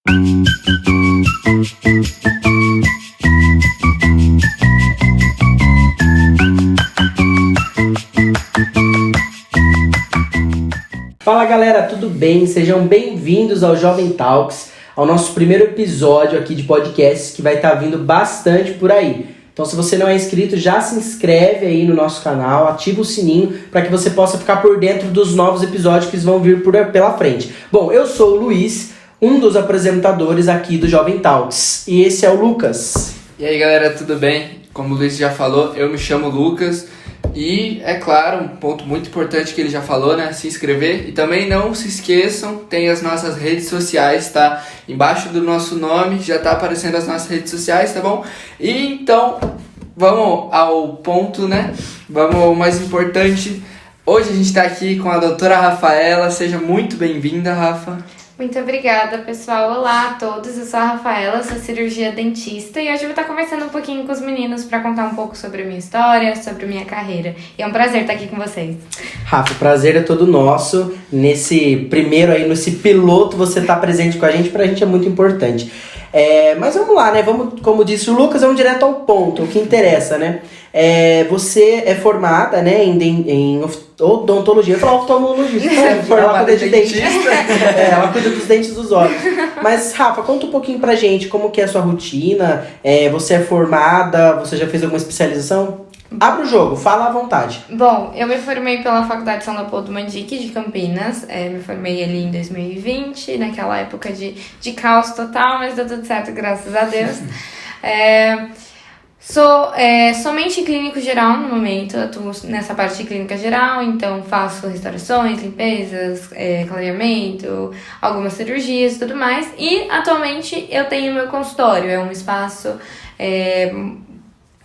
Fala galera, tudo bem? Sejam bem-vindos ao Jovem Talks, ao nosso primeiro episódio aqui de podcast que vai estar vindo bastante por aí. Então se você não é inscrito, já se inscreve aí no nosso canal, ativa o sininho para que você possa ficar por dentro dos novos episódios que vão vir pela frente. Bom, eu sou o Luiz, um dos apresentadores aqui do Jovem Talks, e esse é o Lucas. E aí galera, tudo bem? Como o Luiz já falou, eu me chamo Lucas. E, é claro, um ponto muito importante que ele já falou, né? Se inscrever. E também não se esqueçam, tem as nossas redes sociais, tá? Embaixo do nosso nome já tá aparecendo as nossas redes sociais, tá bom? E então, vamos ao ponto, né? Vamos ao mais importante. Hoje a gente tá aqui com a doutora Rafaela. Seja muito bem-vinda, Rafa. Muito obrigada, pessoal. Olá a todos, eu sou a Rafaela, sou cirurgia dentista e hoje eu vou estar conversando um pouquinho com os meninos para contar um pouco sobre a minha história, sobre a minha carreira. E é um prazer estar aqui com vocês. Rafa, o prazer é todo nosso. Nesse primeiro aí, nesse piloto, você tá presente com a gente, pra gente é muito importante. Mas vamos lá, né? Vamos, como disse o Lucas, vamos direto ao ponto, o que interessa, né? Você é formada, né, em odontologia. Eu ia falar oftalmologista, ela cuida de dente. Ela cuida dos dentes dos olhos. Mas, Rafa, conta um pouquinho pra gente como que é a sua rotina. Você é formada, você já fez alguma especialização? Abre o jogo, fala à vontade. Bom, eu me formei pela Faculdade São Leopoldo Mandique de Campinas. Me formei ali em 2020, naquela época de caos total, mas deu tudo certo, graças a Deus. Sou somente clínico geral no momento, atuo nessa parte de clínica geral, então faço restaurações, limpezas, clareamento, algumas cirurgias e tudo mais. E atualmente eu tenho meu consultório, é um espaço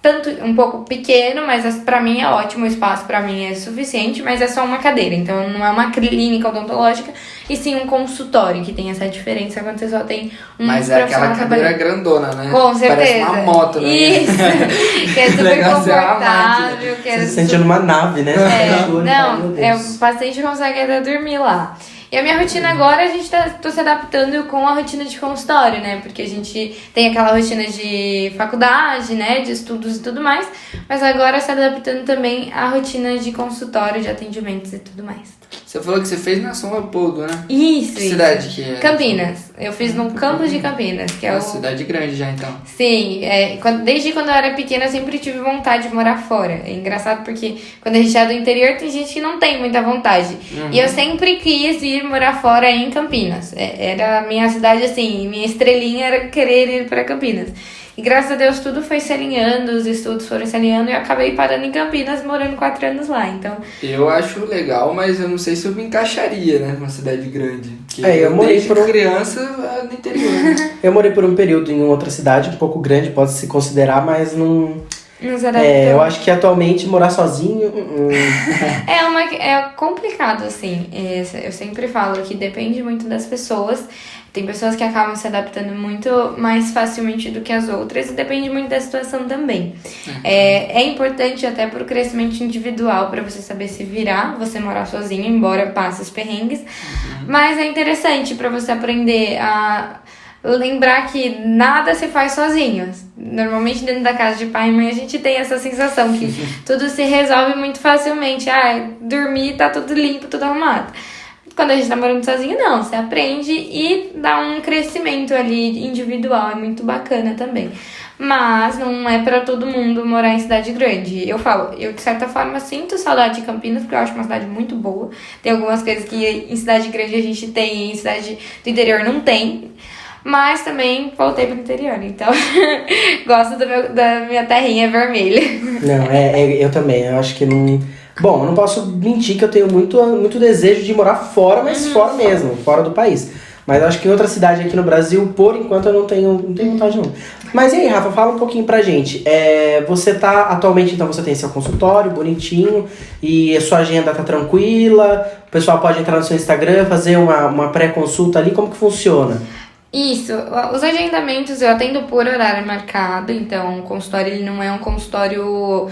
tanto um pouco pequeno, mas pra mim é ótimo, o espaço pra mim é suficiente, mas é só uma cadeira, então não é uma clínica odontológica, e sim um consultório, que tem essa diferença quando você só tem um Mas é aquela cadeira grandona, né? Com certeza. Parece uma moto, né? Isso, que é super confortável. Você se sente numa nave, né? O paciente consegue até dormir lá. E a minha rotina agora, tô se adaptando com a rotina de consultório, né? Porque a gente tem aquela rotina de faculdade, né? De estudos e tudo mais. Mas agora se adaptando também à rotina de consultório, de atendimentos e tudo mais. Você falou que você fez na São Leopoldo, né? Isso. Que cidade que é? Campinas. Eu fiz no campus de Campinas, que é uma cidade grande já, então. Sim, desde quando eu era pequena eu sempre tive vontade de morar fora. É engraçado porque quando a gente é do interior tem gente que não tem muita vontade. E eu sempre quis ir morar fora em Campinas. Era a minha cidade, assim, minha estrelinha era querer ir para Campinas. E graças a Deus tudo foi se alinhando, os estudos foram se alinhando e eu acabei parando em Campinas, morando 4 anos lá, então... Eu acho legal, mas eu não sei se eu me encaixaria, né, numa cidade grande. Porque eu morei desde criança no interior, né? Eu morei por um período em outra cidade, um pouco grande, pode se considerar, mas não... eu acho que atualmente morar sozinho... É complicado, assim. Eu sempre falo que depende muito das pessoas. Tem pessoas que acabam se adaptando muito mais facilmente do que as outras e depende muito da situação também. É importante até pro crescimento individual, para você saber se virar, você morar sozinho, embora passe os perrengues. Mas é interessante para você aprender a lembrar que nada se faz sozinho. Normalmente dentro da casa de pai e mãe a gente tem essa sensação que tudo se resolve muito facilmente. Dormir, tá tudo limpo, tudo arrumado. Quando a gente tá morando sozinho, não. Você aprende e dá um crescimento ali individual. É muito bacana também. Mas não é pra todo mundo morar em cidade grande. Eu de certa forma sinto saudade de Campinas, porque eu acho uma cidade muito boa. Tem algumas coisas que em cidade grande a gente tem e em cidade do interior não tem. Mas também voltei pro interior, então gosto da minha terrinha vermelha. Não, eu também. Eu acho que não... Bom, eu não posso mentir que eu tenho muito desejo de morar fora, mas fora mesmo, fora do país. Mas eu acho que em outra cidade aqui no Brasil, por enquanto, eu não tenho vontade não. Mas e aí, Rafa, fala um pouquinho pra gente. Você tá atualmente, então, você tem seu consultório bonitinho e a sua agenda tá tranquila, o pessoal pode entrar no seu Instagram, fazer uma pré-consulta ali, como que funciona? Isso, os agendamentos eu atendo por horário marcado, então o consultório ele não é um consultório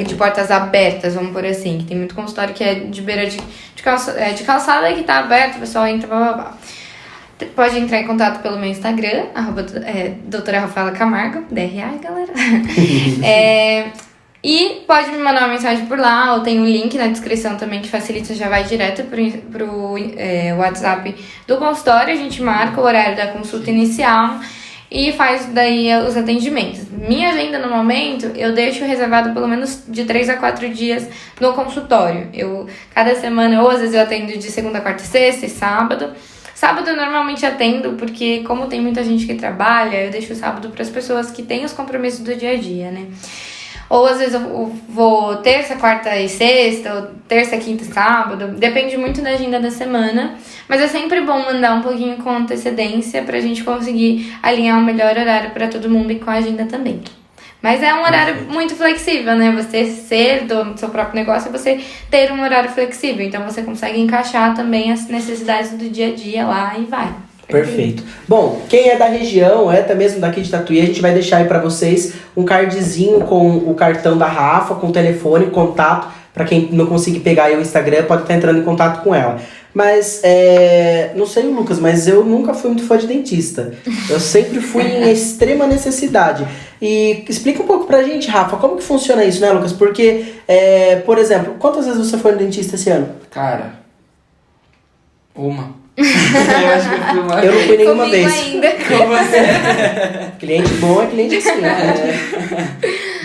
de portas abertas, vamos por assim, que tem muito consultório que é de beira de calçada que tá aberto, o pessoal entra, blá blá blá. Pode entrar em contato pelo meu Instagram, doutora Rafaela Camargo, DRA, galera. E pode me mandar uma mensagem por lá, ou tem um link na descrição também que facilita, já vai direto pro WhatsApp do consultório, a gente marca o horário da consulta inicial e faz daí os atendimentos. Minha agenda no momento, eu deixo reservado pelo menos de 3 a 4 dias no consultório. Cada semana, ou às vezes eu atendo de segunda, quarta, sexta e sábado. Sábado eu normalmente atendo, porque como tem muita gente que trabalha, eu deixo o sábado para as pessoas que têm os compromissos do dia a dia, né? Ou às vezes eu vou terça, quarta e sexta, ou terça, quinta e sábado. Depende muito da agenda da semana. Mas é sempre bom mandar um pouquinho com antecedência pra gente conseguir alinhar o melhor horário pra todo mundo e com a agenda também. Mas é um horário muito flexível, né? Você ser dono do seu próprio negócio é você ter um horário flexível. Então você consegue encaixar também as necessidades do dia a dia lá e vai. Perfeito. Bom, quem é da região, até mesmo daqui de Tatuí, a gente vai deixar aí pra vocês um cardzinho com o cartão da Rafa, com o telefone, contato, pra quem não conseguir pegar aí o Instagram, pode estar entrando em contato com ela. Mas, não sei o Lucas, mas eu nunca fui muito fã de dentista. Eu sempre fui em extrema necessidade. E explica um pouco pra gente, Rafa, como que funciona isso, né, Lucas? Porque, por exemplo, quantas vezes você foi no dentista esse ano? Cara, uma. Eu acho que eu fui uma. Eu não fui nenhuma Comigo vez. ainda. Com você. Cliente bom é cliente assim, né?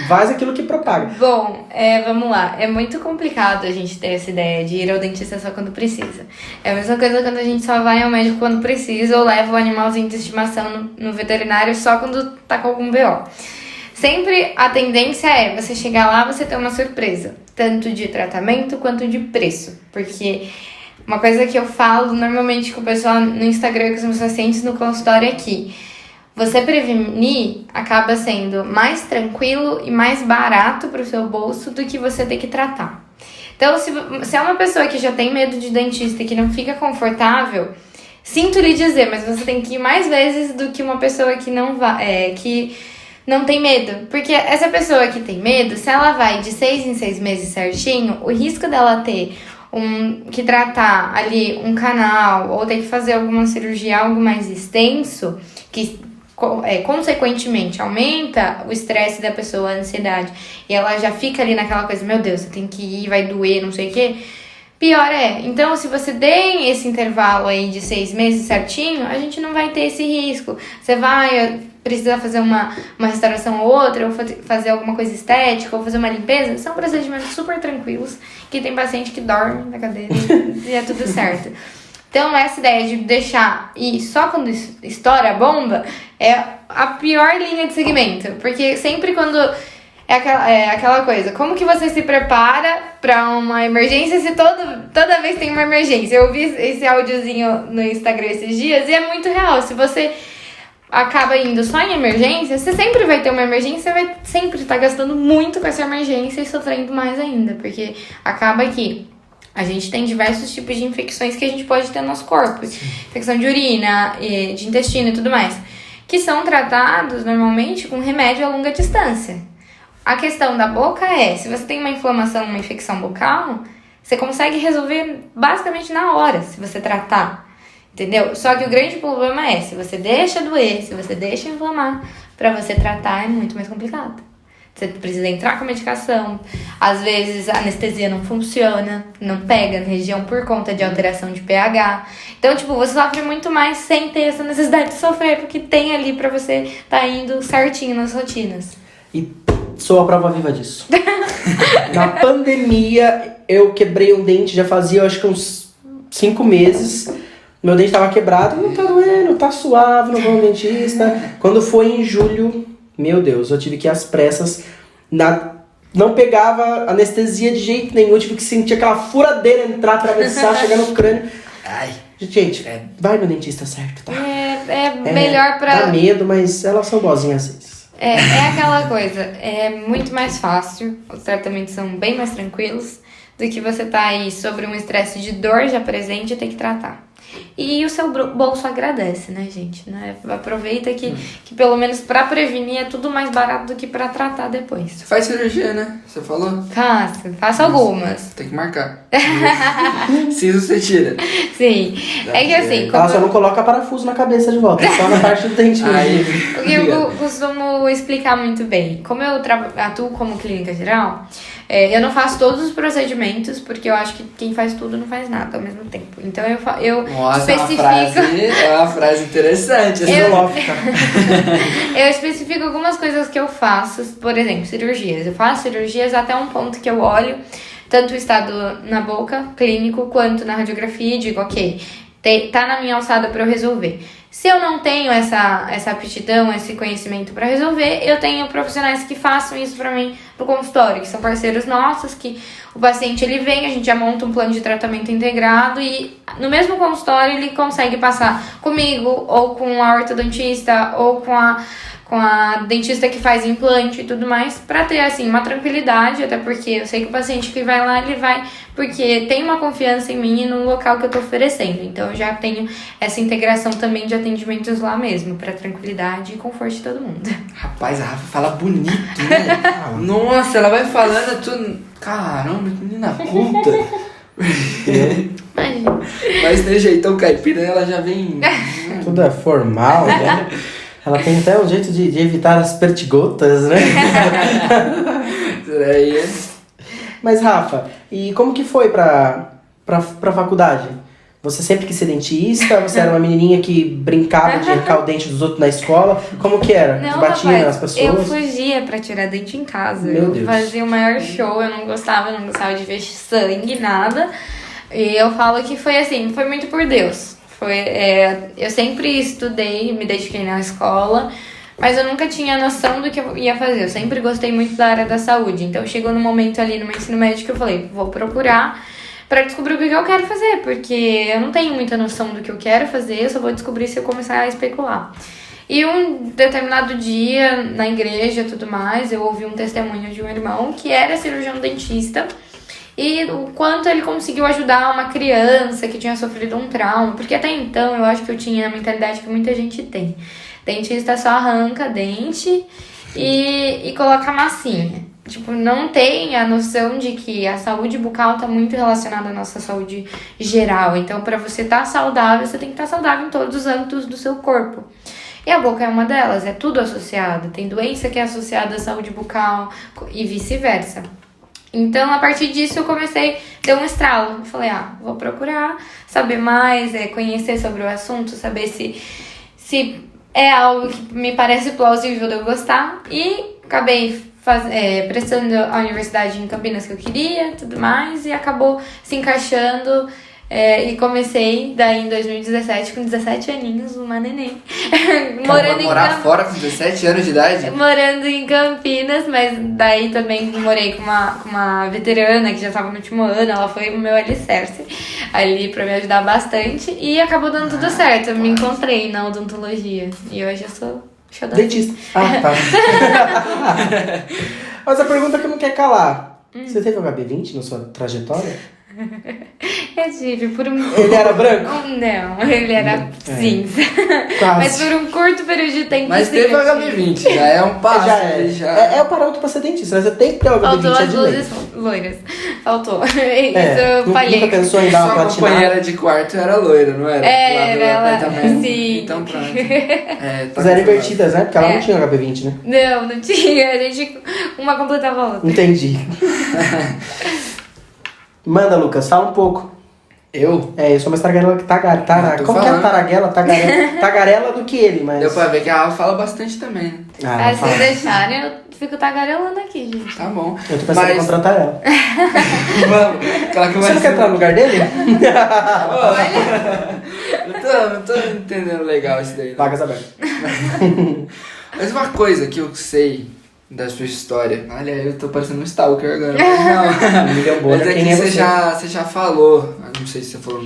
Faz aquilo que propaga. Bom, vamos lá. É muito complicado a gente ter essa ideia de ir ao dentista só quando precisa. É a mesma coisa quando a gente só vai ao médico quando precisa ou leva o animalzinho de estimação no veterinário só quando tá com algum BO. Sempre a tendência é você chegar lá, você ter uma surpresa. Tanto de tratamento quanto de preço. Porque uma coisa que eu falo normalmente com o pessoal no Instagram, com os meus pacientes no consultório é que você prevenir acaba sendo mais tranquilo e mais barato para o seu bolso do que você ter que tratar. Então, se é uma pessoa que já tem medo de dentista e que não fica confortável, sinto lhe dizer, mas você tem que ir mais vezes do que uma pessoa que que não tem medo. Porque essa pessoa que tem medo, se ela vai de 6 em 6 meses certinho, o risco dela ter que tratar ali um canal ou ter que fazer alguma cirurgia, algo mais extenso, que consequentemente aumenta o estresse da pessoa, a ansiedade, e ela já fica ali naquela coisa, meu Deus, eu tenho que ir, vai doer, não sei o que, pior é. Então, se você tem esse intervalo aí de 6 meses certinho, a gente não vai ter esse risco. Você vai precisar fazer uma restauração ou outra, ou fazer alguma coisa estética, ou fazer uma limpeza, são procedimentos super tranquilos, que tem paciente que dorme na cadeira e é tudo certo. Então, essa ideia de deixar ir só quando estoura a bomba é a pior linha de segmento. Porque sempre quando aquela coisa, como que você se prepara pra uma emergência se toda vez tem uma emergência? Eu vi esse áudiozinho no Instagram esses dias e é muito real. Se você acaba indo só em emergência, você sempre vai ter uma emergência, você vai sempre estar gastando muito com essa emergência e sofrendo mais ainda. Porque acaba que a gente tem diversos tipos de infecções que a gente pode ter no nosso corpo. Infecção de urina, de intestino e tudo mais. Que são tratados normalmente com remédio a longa distância. A questão da boca se você tem uma inflamação, uma infecção bucal, você consegue resolver basicamente na hora, se você tratar. Entendeu? Só que o grande problema se você deixa doer, se você deixa inflamar, pra você tratar é muito mais complicado. Você precisa entrar com a medicação, às vezes a anestesia não funciona, não pega na região por conta de alteração de pH. Então, você sofre muito mais sem ter essa necessidade de sofrer, porque tem ali pra você tá indo certinho nas rotinas. E sou a prova viva disso. Na pandemia, eu quebrei um dente, já fazia, eu acho que uns 5 meses. Meu dente tava quebrado, não tá doendo, tá suave, não vou no dentista. Quando foi em julho, meu Deus, eu tive que ir às pressas. Não pegava anestesia de jeito nenhum, eu tive que sentir aquela furadeira entrar, atravessar, chegar no crânio. Ai, gente, vai no dentista certo, tá? Melhor pra... Dá medo, mas elas são boazinhas às vezes. É aquela coisa, é muito mais fácil, os tratamentos são bem mais tranquilos do que você tá aí sobre um estresse de dor já presente e ter que tratar. E o seu bolso agradece, né, gente? Né? Aproveita que pelo menos pra prevenir é tudo mais barato do que pra tratar depois. Você faz cirurgia, né? Você falou? Faço algumas. Tem que marcar. Siso você tira. Sim. É que assim, Ela só não coloca parafuso na cabeça de volta, só na parte do dente. o que eu costumo explicar muito bem. Como eu atuo como clínica geral, eu não faço todos os procedimentos, porque eu acho que quem faz tudo não faz nada ao mesmo tempo. Então eu Nossa, especifico... é uma frase interessante. Eu especifico algumas coisas que eu faço, por exemplo, cirurgias. Eu faço cirurgias até um ponto que eu olho tanto o estado na boca, clínico, quanto na radiografia e digo, ok, tá na minha alçada para eu resolver. Se eu não tenho essa aptidão, esse conhecimento para resolver, eu tenho profissionais que façam isso para mim no consultório, que são parceiros nossos, que o paciente ele vem, a gente já monta um plano de tratamento integrado e no mesmo consultório ele consegue passar comigo, ou com a ortodontista, ou com a dentista que faz implante e tudo mais, pra ter, assim, uma tranquilidade, até porque eu sei que o paciente que vai lá, ele vai porque tem uma confiança em mim e no local que eu tô oferecendo. Então, eu já tenho essa integração também de atendimentos lá mesmo, pra tranquilidade e conforto de todo mundo. Rapaz, a Rafa fala bonito, né? Nossa, ela vai falando tudo... Caramba, que menina culta. Mas tem jeitão caipira, ela já vem... Tudo é formal, né? Ela tem até um jeito de evitar as pertigotas, né? Mas, Rafa, e como que foi pra faculdade? Você sempre quis ser dentista? Você era uma menininha que brincava de arrancar o dente dos outros na escola? Como que era? Não, Você batia rapaz, nas pessoas? eu fugia pra tirar dente em casa. Meu Deus. Fazia o maior show, eu não gostava de ver sangue, nada. E eu falo que foi assim, foi muito por Deus. Eu sempre estudei, me dediquei na escola, mas eu nunca tinha noção do que eu ia fazer. Eu sempre gostei muito da área da saúde. Então chegou no momento ali no meu ensino médio que eu falei, vou procurar pra descobrir o que eu quero fazer, porque eu não tenho muita noção do que eu quero fazer, eu só vou descobrir se eu começar a especular. E um determinado dia, na igreja e tudo mais, eu ouvi um testemunho de um irmão que era cirurgião dentista, e o quanto ele conseguiu ajudar uma criança que tinha sofrido um trauma. Porque até então eu acho que eu tinha a mentalidade que muita gente tem. Dentista só arranca dente e coloca massinha. Tipo, não tem a noção de que a saúde bucal tá muito relacionada à nossa saúde geral. Então, para você estar saudável, você tem que estar saudável em todos os âmbitos do seu corpo. E a boca é uma delas, é tudo associado. Tem doença que é associada à saúde bucal e vice-versa. Então, a partir disso, eu comecei, deu um estralo. Falei, vou procurar saber mais, conhecer sobre o assunto, saber se é algo que me parece plausível de eu gostar. E acabei prestando a universidade em Campinas que eu queria, tudo mais, e acabou se encaixando. E comecei daí em 2017, com 17 aninhos, uma neném. Morar fora com 17 anos de idade? Morando em Campinas, mas daí também morei com uma veterana que já estava no último ano. Ela foi o meu alicerce ali pra me ajudar bastante. E acabou dando tudo certo. Eu me encontrei na odontologia. E hoje eu sou dentista. Tá. Mas a pergunta que não quer calar. Você teve HB20 na sua trajetória? Eu tive por um... Ele era branco? Não, ele era cinza. Quase. Mas por um curto período de tempo. Mas teve HB20, já é um passo. É o parâmetro pra ser dentista, né? Você tem que ter o HB20. Faltou as luzes loiras. Faltou. Isso eu falhei. Nunca pensou em dar uma platinada? Sua companheira de quarto era loira, não era? Era ela. Sim. Então pronto. Mas eram invertidas, né? Porque ela não tinha HB20, né? Não tinha. A gente, uma completava a outra. Entendi. Manda, Lucas, fala um pouco. Eu? Eu sou mais tagarela que tagarela. Como falando. que é tagarela? Tagarela do que ele, mas... Deu pra ver que a Rafa fala bastante também, né? Se deixarem, eu fico tagarelando aqui, gente. Tá bom. Eu tô pensando em contratar ela. Vamos. Você não quer entrar no lugar dele? Não tô entendendo legal isso daí. Vagas abertas. Mas uma coisa que eu sei da sua história. Olha, eu tô parecendo um stalker agora. Mas é que você já falou, não sei se você falou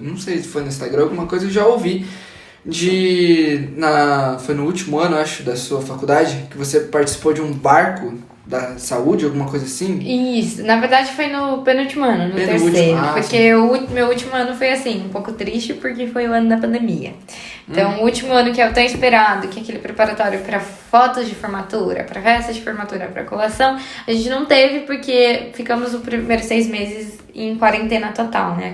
não sei se foi no Instagram, alguma coisa eu já ouvi. Foi no último ano, acho, da sua faculdade, que você participou de um barco da saúde, alguma coisa assim? Isso, na verdade foi no penúltimo ano, no Penúltimo, terceiro. ah, Porque meu último ano foi assim, um pouco triste, porque foi o ano da pandemia. Então, o último ano que é o tão esperado, que é aquele preparatório para fotos de formatura, para festa de formatura, para colação, a gente não teve porque ficamos os primeiros 6 meses em quarentena total, né?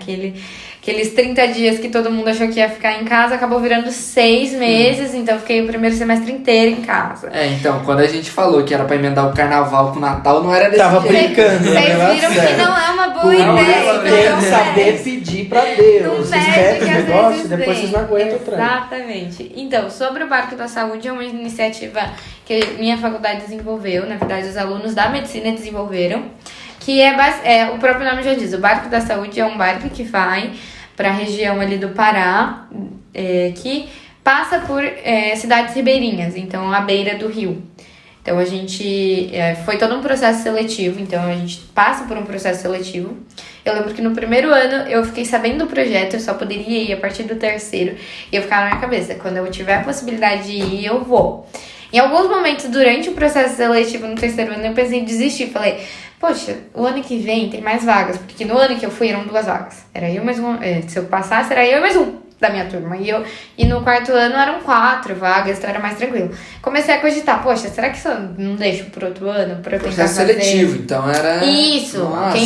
Aqueles 30 dias que todo mundo achou que ia ficar em casa, acabou virando 6 meses, então eu fiquei o primeiro semestre inteiro em casa. Então, quando a gente falou que era pra emendar o carnaval com o Natal, não era desse Tava jeito. brincando, né? Vocês viram que não é uma boa Por ideia. isso tem então que não saber pede. pedir pra Deus. Não Vocês pede pedem que o às negócio vezes e depois vem. vocês não aguentam o tranco. Exatamente. Então, sobre o Barco da Saúde, é uma iniciativa que minha faculdade desenvolveu, na verdade os alunos da medicina desenvolveram, que o próprio nome já diz, o Barco da Saúde é um barco que vai para a região ali do Pará, que passa por cidades ribeirinhas, então à beira do rio. Então a gente foi todo um processo seletivo, então a gente passa por um processo seletivo. Eu lembro que no primeiro ano eu fiquei sabendo do projeto, eu só poderia ir a partir do terceiro, e eu ficava na minha cabeça, quando eu tiver a possibilidade de ir, eu vou. Em alguns momentos durante o processo seletivo no terceiro ano eu pensei em desistir, falei, poxa, o ano que vem tem mais vagas, porque no ano que eu fui eram 2 vagas. Era eu mais um, se eu passasse era eu e mais um da minha turma. E no quarto ano eram 4 vagas, então era mais tranquilo. Comecei a cogitar, poxa, será que isso eu não deixo pro outro ano pra eu tentar Processo fazer? seletivo, então era... Isso, Nossa.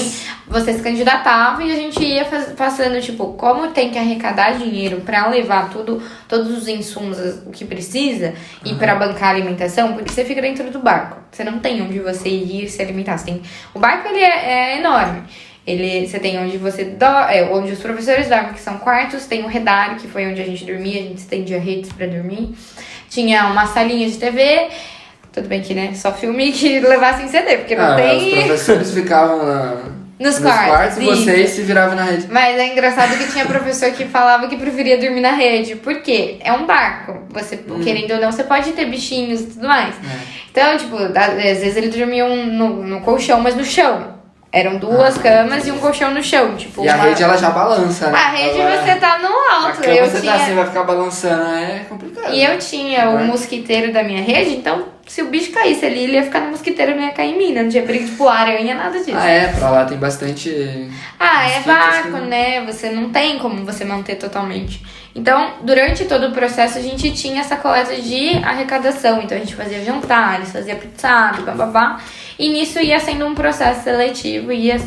você se candidatava e a gente ia passando, tipo, como tem que arrecadar dinheiro pra levar todos os insumos, o que precisa, e pra bancar a alimentação, porque você fica dentro do barco. Você não tem onde você ir se alimentar. O barco, ele é enorme. Você tem onde onde os professores dormem, que são quartos, tem o redário, que foi onde a gente dormia, a gente estendia redes pra dormir. Tinha uma salinha de TV, tudo bem que, né, só filme que levasse em CD, porque não tem... Os professores ficavam nos quartos e vocês se viravam na rede. Mas é engraçado que tinha professor que falava que preferia dormir na rede, porque é um barco, você, querendo ou não, você pode ter bichinhos e tudo mais. Então, tipo, às vezes eles dormiam no colchão, mas no chão. Eram 2 camas e um colchão no chão, tipo... E a rede, ela já balança, né? A rede você tá no alto. A cama você tá assim, vai ficar balançando, é complicado. E eu tinha o mosquiteiro da minha rede, então se o bicho caísse ali, ele ia ficar no mosquiteiro, não ia cair em mim, não tinha perigo de pular aranha, nada disso. Pra lá tem bastante... É vácuo, né? Você não tem como você manter totalmente. Então, durante todo o processo, a gente tinha essa coleta de arrecadação. Então, a gente fazia jantares, fazia pizzada, bababá. E nisso ia sendo um processo seletivo, ia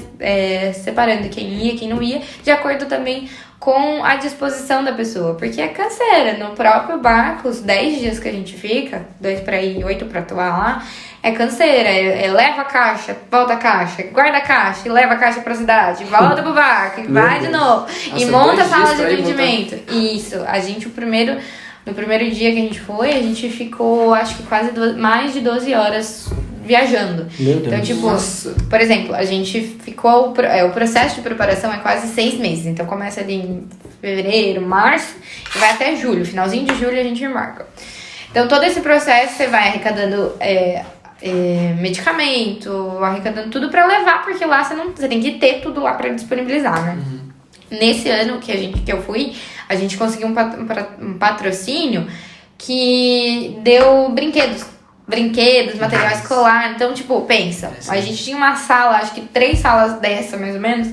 separando quem ia, quem não ia, de acordo também com a disposição da pessoa. Porque é canseira. No próprio barco, os 10 dias que a gente fica, 2 pra ir, 8 pra atuar lá, é canseira. Leva a caixa, volta a caixa, guarda a caixa, e leva a caixa pra cidade, volta pro barco, e vai de novo. E monta a sala de atendimento. Isso. A gente, no primeiro dia que a gente foi, a gente ficou, acho que quase mais de 12 horas viajando. Meu Deus. Então, tipo, Nossa. por exemplo, a gente ficou... o processo de preparação é quase 6 meses. Então, começa ali em fevereiro, março, e vai até julho. Finalzinho de julho a gente embarca. Então, todo esse processo você vai arrecadando medicamento, arrecadando tudo pra levar, porque lá você tem que ter tudo lá pra disponibilizar, né? Nesse ano que eu fui, a gente conseguiu um patrocínio que deu brinquedos, material escolar. Então, tipo, pensa, a gente tinha uma sala, acho que 3 salas dessa, mais ou menos,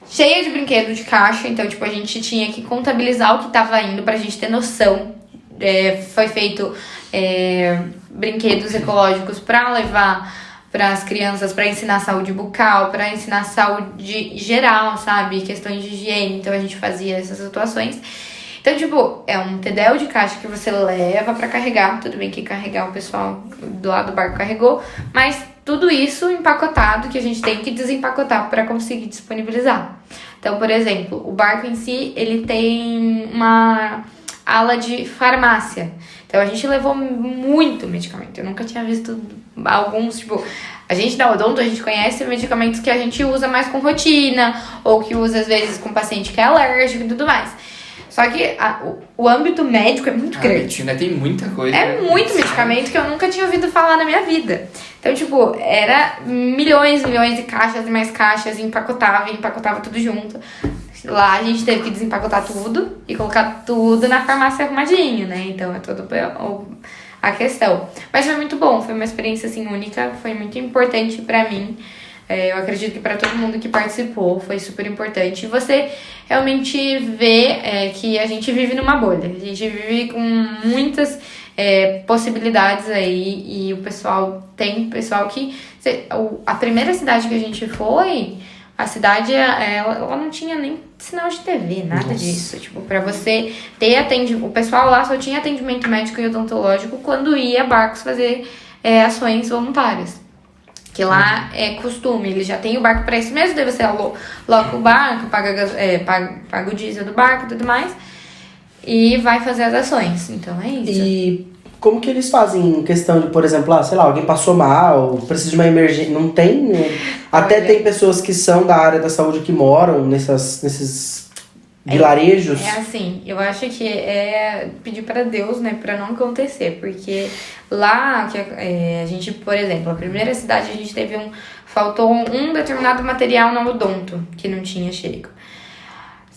cheia de brinquedo de caixa. Então, tipo, a gente tinha que contabilizar o que tava indo pra gente ter noção. Foi feito brinquedos ecológicos pra levar para as crianças, para ensinar saúde bucal, para ensinar saúde geral, sabe? Questões de higiene. Então, a gente fazia essas situações. Então, tipo, é um TDL de caixa que você leva pra carregar. Tudo bem que carregar o pessoal do lado do barco carregou, mas tudo isso empacotado que a gente tem que desempacotar para conseguir disponibilizar. Então, por exemplo, o barco em si, ele tem uma ala de farmácia. Então, a gente levou muito medicamento. Eu nunca tinha visto alguns, tipo... A gente da odonto, a gente conhece medicamentos que a gente usa mais com rotina, ou que usa, às vezes, com paciente que é alérgico e tudo mais. Só que o âmbito médico é muito grande. A medicina tem muita coisa. É muito medicamento que eu nunca tinha ouvido falar na minha vida. Então, tipo, era milhões de caixas e mais caixas, empacotava tudo junto. Lá a gente teve que desempacotar tudo e colocar tudo na farmácia arrumadinho, né? Então, é todo a questão. Mas foi muito bom, foi uma experiência assim única, foi muito importante pra mim. Eu acredito que para todo mundo que participou foi super importante. E você realmente vê que a gente vive numa bolha. A gente vive com muitas possibilidades aí. E o pessoal tem pessoal que... A primeira cidade que a gente foi, a cidade ela não tinha nem sinal de TV, nada disso. Tipo, pra você ter atendimento... O pessoal lá só tinha atendimento médico e odontológico quando ia a barcos fazer ações voluntárias. Que lá é costume, ele já tem o barco pra isso mesmo, daí você aloca o barco, paga o diesel do barco e tudo mais, e vai fazer as ações. Então é isso. E como que eles fazem em questão de, por exemplo, sei lá, alguém passou mal, precisa de uma emergência, não tem? Até tem pessoas que são da área da saúde que moram nesses vilarejos. É assim, eu acho que é pedir pra Deus, né, pra não acontecer, porque lá, a gente, por exemplo, a primeira cidade a gente faltou um determinado material no odonto, que não tinha chego.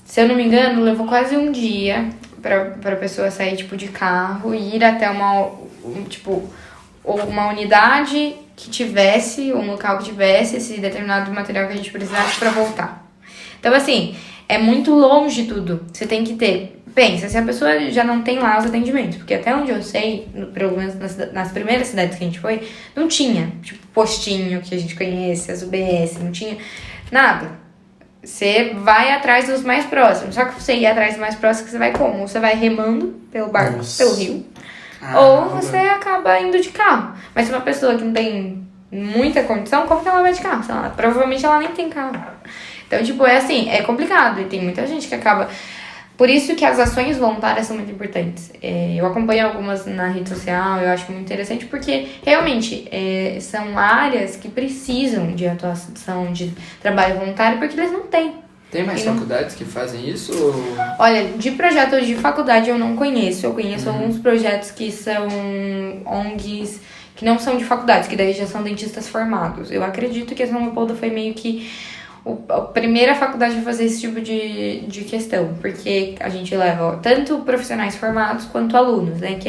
Se eu não me engano, levou quase um dia pra pessoa sair, tipo, de carro e ir até uma unidade que tivesse, um local que tivesse esse determinado material que a gente precisasse pra voltar. Então, assim, é muito longe tudo. Você tem que ter... Pensa, se a pessoa já não tem lá os atendimentos, porque até onde eu sei, pelo menos nas primeiras cidades que a gente foi, não tinha, tipo, postinho que a gente conhece, as UBS, não tinha nada. Você vai atrás dos mais próximos. Só que você ir atrás dos mais próximos, você vai como? Ou você vai remando pelo barco, pelo rio, ou você acaba indo de carro. Mas se uma pessoa que não tem muita condição, como que ela vai de carro? Provavelmente ela nem tem carro. Então, tipo, é assim, é complicado. E tem muita gente que acaba... Por isso que as ações voluntárias são muito importantes. Eu acompanho algumas na rede social, eu acho muito interessante, porque realmente são áreas que precisam de atuação, de trabalho voluntário, porque eles não têm. Tem mais faculdades que fazem isso? Olha, de projeto de faculdade eu não conheço. Eu conheço alguns projetos que são ONGs, que não são de faculdades, que daí já são dentistas formados. Eu acredito que a São Leopoldo foi meio que a primeira faculdade a fazer esse tipo de questão, porque a gente leva tanto profissionais formados quanto alunos, né? Que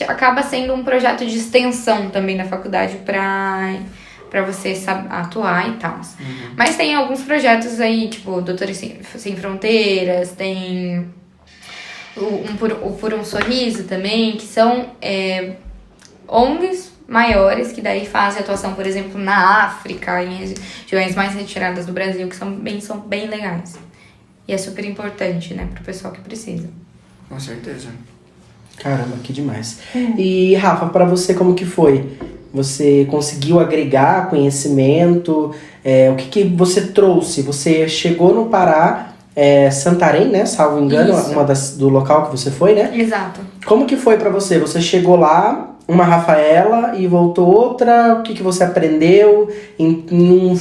acaba sendo um projeto de extensão também da faculdade para você atuar e tal. Mas tem alguns projetos aí, tipo Doutores Sem Fronteiras, tem o Por um Sorriso também, que são ONGs maiores, que daí fazem atuação, por exemplo, na África, em regiões mais retiradas do Brasil, que são bem legais. E é super importante, né, pro pessoal que precisa. Com certeza. Caramba, que demais. E, Rafa, pra você, como que foi? Você conseguiu agregar conhecimento? O que você trouxe? Você chegou no Pará, Santarém, né, salvo engano, do local que você foi, né? Exato. Como que foi pra você? Você chegou lá, uma Rafaela, e voltou outra? O que você aprendeu?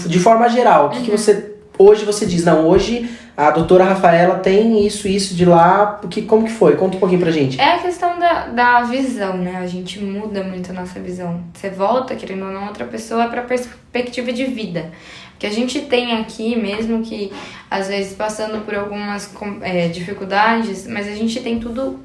De forma geral, o que você... Hoje você diz, não, hoje a doutora Rafaela tem isso de lá. Como que foi? Conta um pouquinho pra gente. É a questão da visão, né? A gente muda muito a nossa visão. Você volta, querendo ou não, outra pessoa pra perspectiva de vida. Porque a gente tem aqui, mesmo que às vezes passando por algumas dificuldades, mas a gente tem tudo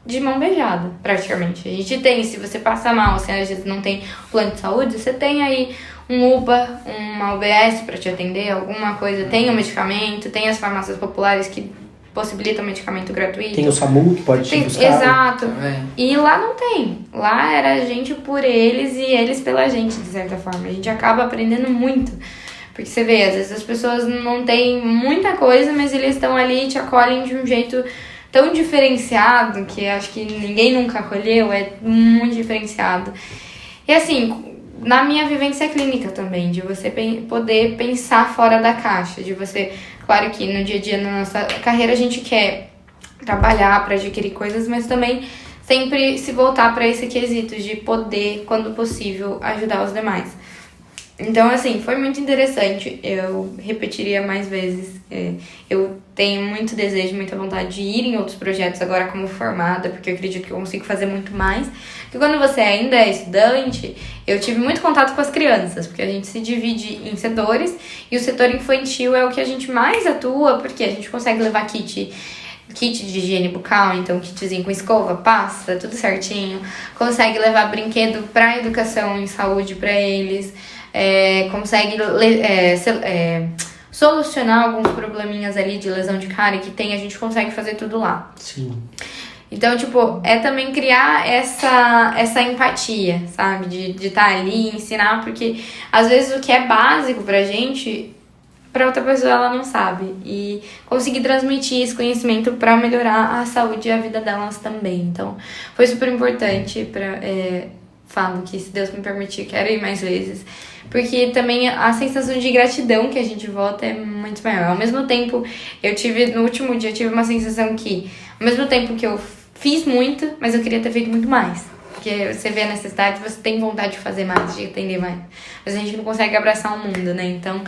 de mão beijada, praticamente. A gente tem, se você passa mal, se às vezes não tem plano de saúde, você tem aí um UPA, uma UBS para te atender, alguma coisa, tem o medicamento, tem as farmácias populares que possibilitam medicamento gratuito. Tem o SAMU que pode te buscar. Exato. E lá não tem. Lá era a gente por eles e eles pela gente, de certa forma. A gente acaba aprendendo muito. Porque você vê, às vezes as pessoas não têm muita coisa, mas eles estão ali e te acolhem de um jeito tão diferenciado, que acho que ninguém nunca acolheu, é muito diferenciado. E assim, na minha vivência clínica também, de você poder pensar fora da caixa, de você... Claro que no dia a dia, na nossa carreira, a gente quer trabalhar para adquirir coisas, mas também sempre se voltar para esse quesito de poder, quando possível, ajudar os demais. Então, assim, foi muito interessante. Eu repetiria mais vezes. Eu tenho muito desejo, muita vontade de ir em outros projetos agora como formada, porque eu acredito que eu consigo fazer muito mais. Porque quando você ainda é estudante, eu tive muito contato com as crianças, porque a gente se divide em setores, e o setor infantil é o que a gente mais atua, porque a gente consegue levar kit kit de higiene bucal, então kitzinho com escova, pasta, tudo certinho. Consegue levar brinquedo pra educação em saúde pra eles. Consegue solucionar alguns probleminhas ali de lesão de cara que tem, a gente consegue fazer tudo lá. Sim. Então, tipo, é também criar essa empatia, sabe? De estar ali e ensinar, porque às vezes o que é básico pra gente, pra outra pessoa ela não sabe. E conseguir transmitir esse conhecimento pra melhorar a saúde e a vida delas também. Então, foi super importante falo que, se Deus me permitir, quero ir mais vezes. Porque também a sensação de gratidão que a gente volta é muito maior. Ao mesmo tempo, no último dia, eu tive uma sensação que, ao mesmo tempo que eu fiz muito, mas eu queria ter feito muito mais. Porque você vê a necessidade, você tem vontade de fazer mais, de atender mais. Mas a gente não consegue abraçar o mundo, né? Então,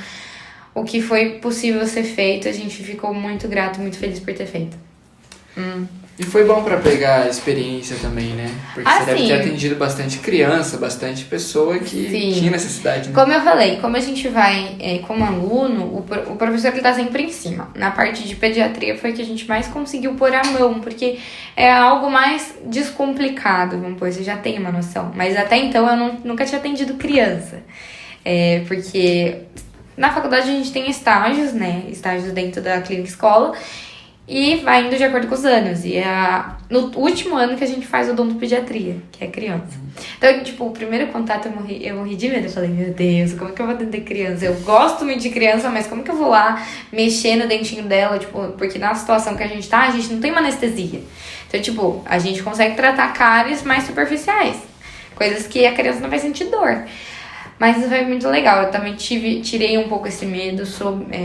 o que foi possível ser feito, a gente ficou muito grato, muito feliz por ter feito. E foi bom pra pegar a experiência também, né? Porque você deve ter atendido bastante criança, bastante pessoa que tinha necessidade, né? Como eu falei, como a gente vai como aluno, o professor ele tá sempre em cima. Na parte de pediatria foi que a gente mais conseguiu pôr a mão, porque é algo mais descomplicado, vamos pôr, você já tem uma noção. Mas até então eu nunca tinha atendido criança. Porque na faculdade a gente tem estágios, né? Estágios dentro da clínica escola. E vai indo de acordo com os anos. E no último ano que a gente faz odontopediatria, que é criança. Então, tipo, o primeiro contato eu morri de medo. Eu falei, meu Deus, como é que eu vou atender criança? Eu gosto muito de criança, mas como que eu vou lá mexer no dentinho dela? Tipo, porque na situação que a gente tá, a gente não tem uma anestesia. Então, tipo, a gente consegue tratar cáries mais superficiais. Coisas que a criança não vai sentir dor. Mas isso foi muito legal, eu também tirei um pouco esse medo,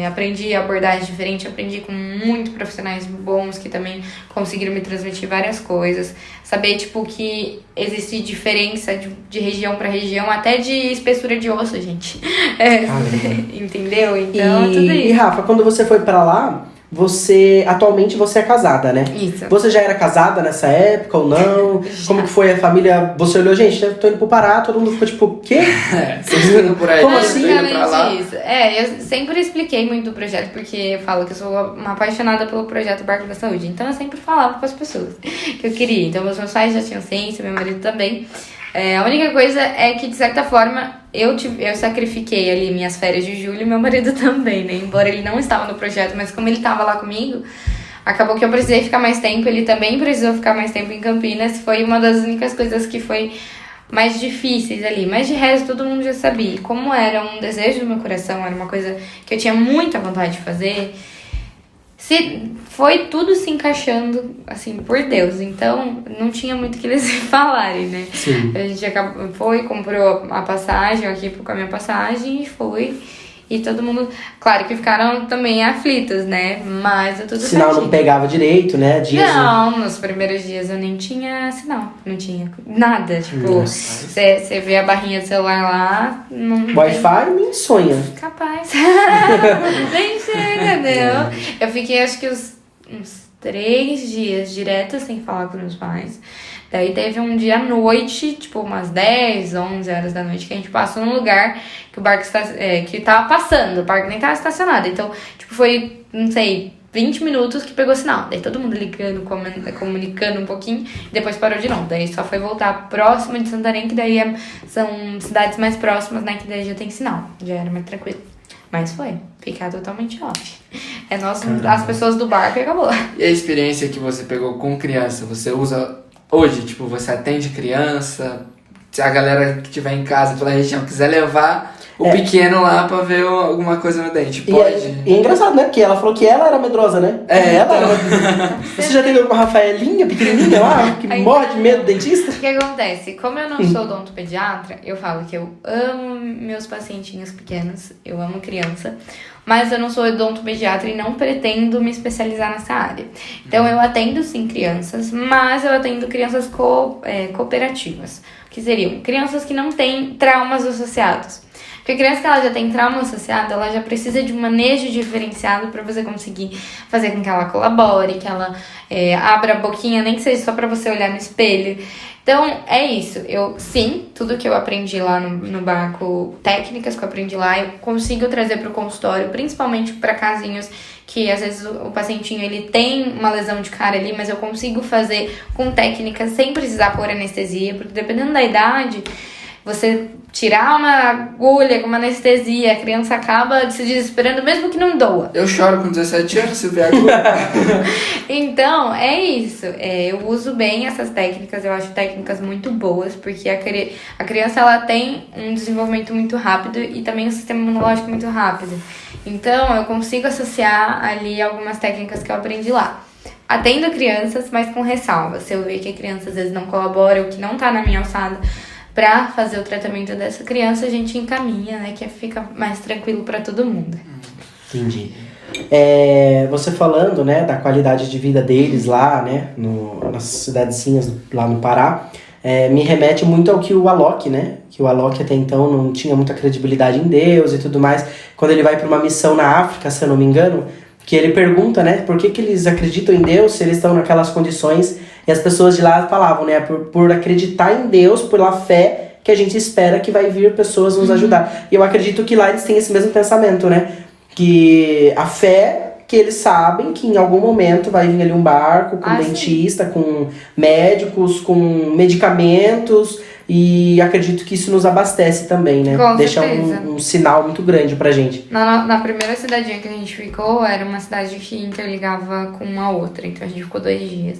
aprendi abordagem diferente, aprendi com muitos profissionais bons que também conseguiram me transmitir várias coisas. Saber, tipo, que existe diferença de região para região, até de espessura de osso, gente. Entendeu? Então, tudo isso. E Rafa, quando você foi pra lá, atualmente você é casada, né? Isso. Você já era casada nessa época ou não? Como que foi a família? Você olhou, gente, eu tô indo pro Pará, todo mundo ficou tipo, o quê? Vocês indo por aí, como assim? Indo pra lá? Isso. Eu sempre expliquei muito do projeto, porque eu falo que eu sou uma apaixonada pelo projeto Barco da Saúde. Então eu sempre falava com as pessoas que eu queria. Então meus pais já tinham ciência, meu marido também. A única coisa é que, de certa forma, eu sacrifiquei ali minhas férias de julho e meu marido também, né? Embora ele não estava no projeto, mas como ele estava lá comigo, acabou que eu precisei ficar mais tempo, ele também precisou ficar mais tempo em Campinas. Foi uma das únicas coisas que foi mais difíceis ali. Mas de resto, todo mundo já sabia. Como era um desejo do meu coração, era uma coisa que eu tinha muita vontade de fazer, foi tudo se encaixando, assim, por Deus. Então, não tinha muito o que eles falarem, né? Sim. A gente comprou a passagem, aqui com a minha passagem, e foi. E todo mundo, claro que ficaram também aflitos, né? Mas tudo certinho. Sinal não pegava direito, né? Não, nos primeiros dias eu nem tinha sinal. Não tinha nada. Tipo, você vê a barrinha do celular lá, não Wi-Fi me sonha. capaz. Nem chega, não. Eu fiquei, acho que uns 3 dias direto sem falar com meus pais. Daí teve um dia à noite, tipo umas 10, 11 horas da noite, que a gente passou num lugar que o barco que tava passando, o barco nem tava estacionado. Então, tipo, foi, não sei, 20 minutos que pegou sinal. Daí todo mundo ligando, comunicando um pouquinho, e depois parou de novo. Daí só foi voltar próximo de Santarém, que daí são cidades mais próximas, né, que daí já tem sinal. Já era mais tranquilo. Mas foi, ficar totalmente off. As pessoas do barco e acabou. E a experiência que você pegou com criança, você usa hoje? Tipo, você atende criança, se a galera que estiver em casa pela região quiser levar o pequeno lá pra ver alguma coisa no dente, pode? E é engraçado, né? Porque ela falou que ela era medrosa, né? Você já atendeu com a Rafaelinha, pequenininha lá, que morre de medo do dentista? O que acontece? Como eu não sou odontopediatra, eu falo que eu amo meus pacientinhos pequenos, eu amo criança, mas eu não sou odontopediatra e não pretendo me especializar nessa área. Então eu atendo sim crianças, mas eu atendo crianças cooperativas, que seriam crianças que não têm traumas associados. Porque a criança que ela já tem trauma associado, ela já precisa de um manejo diferenciado para você conseguir fazer com que ela colabore, que ela abra a boquinha, nem que seja só para você olhar no espelho. Então, é isso. Tudo que eu aprendi lá no barco, técnicas que eu aprendi lá, eu consigo trazer para o consultório, principalmente para casinhos que às vezes o pacientinho ele tem uma lesão de cara ali, mas eu consigo fazer com técnicas sem precisar pôr anestesia, porque dependendo da idade, você tirar uma agulha com uma anestesia, a criança acaba se desesperando mesmo que não doa. Eu choro com 17 anos se ver agulha. Então, é isso. Eu uso bem essas técnicas, eu acho técnicas muito boas, porque a criança ela tem um desenvolvimento muito rápido e também um sistema imunológico muito rápido. Então, eu consigo associar ali algumas técnicas que eu aprendi lá. Atendo crianças, mas com ressalva. Se eu ver que a criança às vezes não colabora ou que não tá na minha alçada pra fazer o tratamento dessa criança, a gente encaminha, né? Que fica mais tranquilo pra todo mundo. Entendi. Você falando, né, da qualidade de vida deles lá, né, nas cidadezinhas lá no Pará, me remete muito ao que o Alok, né, que o Alok até então não tinha muita credibilidade em Deus e tudo mais. Quando ele vai para uma missão na África, se eu não me engano, que ele pergunta, né, por que eles acreditam em Deus se eles estão naquelas condições, e as pessoas de lá falavam, né, por acreditar em Deus, pela fé que a gente espera que vai vir pessoas nos ajudar. E eu acredito que lá eles têm esse mesmo pensamento, né, que a fé que eles sabem que em algum momento vai vir ali um barco com dentista, com médicos, com medicamentos, e acredito que isso nos abastece também, né? Com Deixa certeza. um sinal muito grande pra gente. Na primeira cidadinha que a gente ficou, era uma cidade que interligava com uma outra, então a gente ficou 2 dias.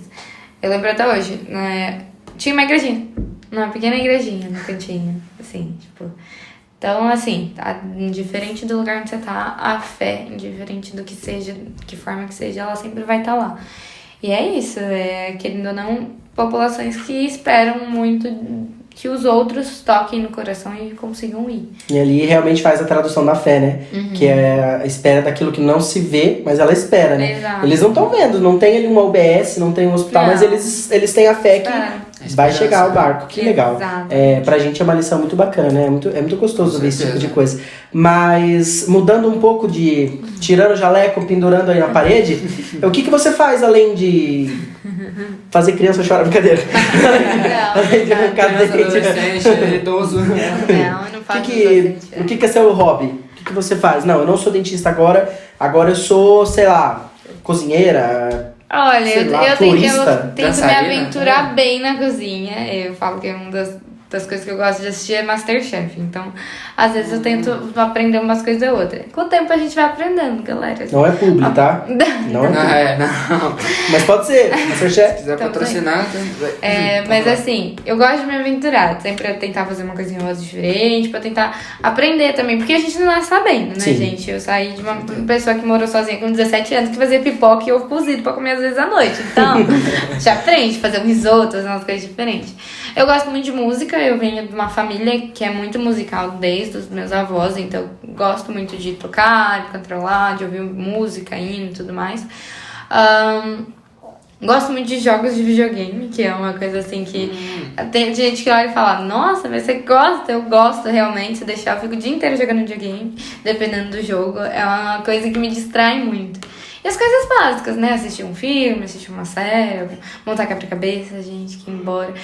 Eu lembro até hoje, né? Tinha uma igrejinha, uma pequena igrejinha no cantinho, assim, tipo... Então, assim, indiferente do lugar onde você tá, a fé, indiferente do que seja, que forma que seja, ela sempre vai estar lá. E é isso, querendo ou não, populações que esperam muito que os outros toquem no coração e consigam ir. E ali realmente faz a tradução da fé, né? Que é a espera daquilo que não se vê, mas ela espera, né? Exato. Eles não estão vendo, não tem ali uma UBS, não tem um hospital, Não. mas eles têm a fé que vai chegar o barco. Que legal. Exato. Pra gente é uma lição muito bacana, né? É muito gostoso ver esse tipo de certeza. coisa. Mas, mudando um pouco de... Tirando o jaleco, pendurando aí na parede, o que você faz além de... fazer criança chorar? Brincadeira. Além de arrancar Criança, dente. adolescente, idoso. Não, eu não faço O que é seu hobby? O que você faz? Não, eu não sou dentista agora eu sou, sei lá, cozinheira. Olha, Sei eu lá, tento florista, me dançarina. aventurar bem na cozinha. Eu falo que é uma das coisas que eu gosto de assistir é Masterchef. Então, às vezes eu tento aprender umas coisas ou outras. Com o tempo a gente vai aprendendo, galera. Não é publi, tá? Não é Não, publi. não. Mas pode ser, Se Masterchef. quiser Então, patrocinar, Mas assim, eu gosto de me aventurar. Sempre tentar fazer uma coisinha mais diferente, pra tentar aprender também. Porque a gente não nasce sabendo, né, Sim. gente? Eu saí de uma pessoa que morou sozinha com 17 anos, que fazia pipoca e ovo cozido pra comer às vezes à noite. Então, já aprende a fazer um risoto, fazer umas coisas diferentes. Eu gosto muito de música, eu venho de uma família que é muito musical desde os meus avós, então eu gosto muito de tocar, de controlar, de ouvir música, hino e tudo mais. Gosto muito de jogos de videogame, que é uma coisa assim que tem gente que olha e fala, nossa, mas você gosta? Eu gosto realmente, se deixar eu fico o dia inteiro jogando videogame, dependendo do jogo, é uma coisa que me distrai muito. E as coisas básicas, né? Assistir um filme, assistir uma série, montar quebra-cabeça, gente, que embora...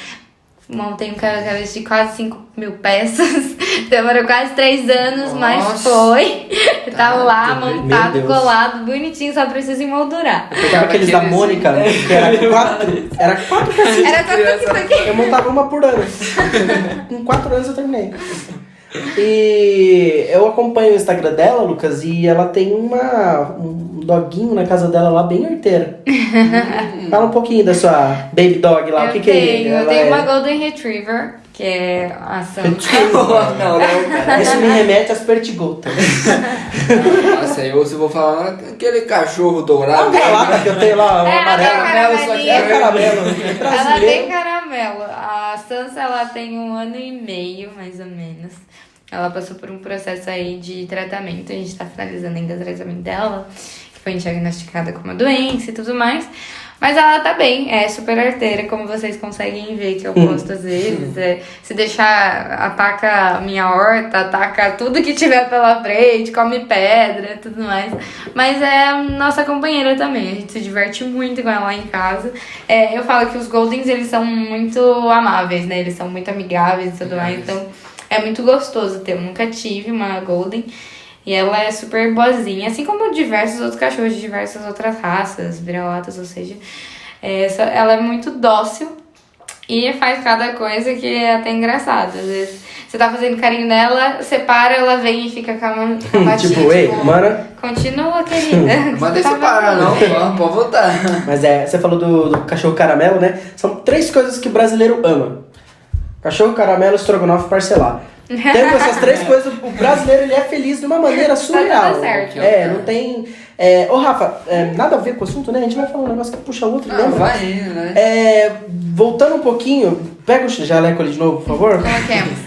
Montei um quebra-cabeça de quase 5.000 peças. Demorou quase 3 anos, mas Nossa. foi. Tá lá, doido. montado, Meu Deus. colado, bonitinho, só precisa emoldurar. Eu pegava aqueles da Mônica, que era 4. Era 4 pecinhas. Era quanto que foi? Eu montava uma por ano. Com 4 anos eu terminei. E eu acompanho o Instagram dela, Lucas, e ela tem um doguinho na casa dela lá, bem arteira. Fala um pouquinho da sua baby dog lá, o que é ele? Eu Ela tenho é- uma Golden Retriever, que é a Sam. Não, cara. Isso me remete às pertigotas. Nossa, eu vou falar aquele cachorro dourado. Olha lá que eu tenho lá, o É, amarelo. ela tem isso aqui É caramelo. Ela tem Brasileiro. caramelo. A Sansa, ela tem 1 ano e meio, mais ou menos. Ela passou por um processo aí de tratamento. A gente tá finalizando ainda o tratamento dela, que foi diagnosticada com uma doença e tudo mais. Mas ela tá bem, é super arteira, como vocês conseguem ver que eu posto às vezes. Se deixar, ataca a minha horta, ataca tudo que tiver pela frente, come pedra e tudo mais. Mas é a nossa companheira também, a gente se diverte muito com ela lá em casa. Eu falo que os Goldens, eles são muito amáveis, né? Eles são muito amigáveis e tudo mais, então é muito gostoso ter. Eu nunca tive uma Golden. E ela é super boazinha, assim como diversos outros cachorros de diversas outras raças, vira-latas, ou seja, ela é muito dócil e faz cada coisa que é até engraçado. Às vezes você tá fazendo carinho nela, você para, ela vem e fica com a patinha, Tipo, ei, mana. Continua, querida. Não mandei você parar, não, pode voltar. Mas você falou do cachorro caramelo, né? São 3 coisas que o brasileiro ama: cachorro, caramelo, estrogonofe, parcelar. Tendo essas 3 coisas, o brasileiro ele é feliz de uma maneira surreal. tudo certo. Não tem... Ô Rafa, nada a ver com o assunto, né? A gente vai falar um negócio que puxa o outro, lembra? Vai indo, né? Voltando um pouquinho, pega o jaleco ali de novo, por favor. Coloquemos.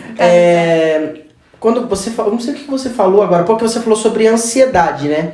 Quando você falou, não sei o que você falou agora, porque você falou sobre ansiedade, né?